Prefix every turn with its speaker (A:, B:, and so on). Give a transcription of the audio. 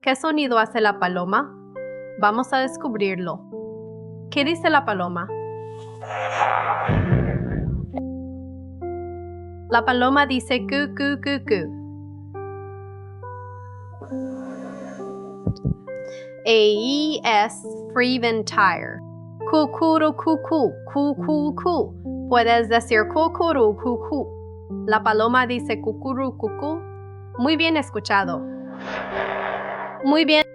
A: ¿Qué sonido hace la paloma? Vamos a descubrirlo. ¿Qué dice la paloma? La paloma dice cu, cu, cu, cu. A-E es Freven Tire. Kukuru kuku, kuku. Puedes decir kukuru kuku. La paloma dice kukuru kuku. Muy bien escuchado. Muy bien.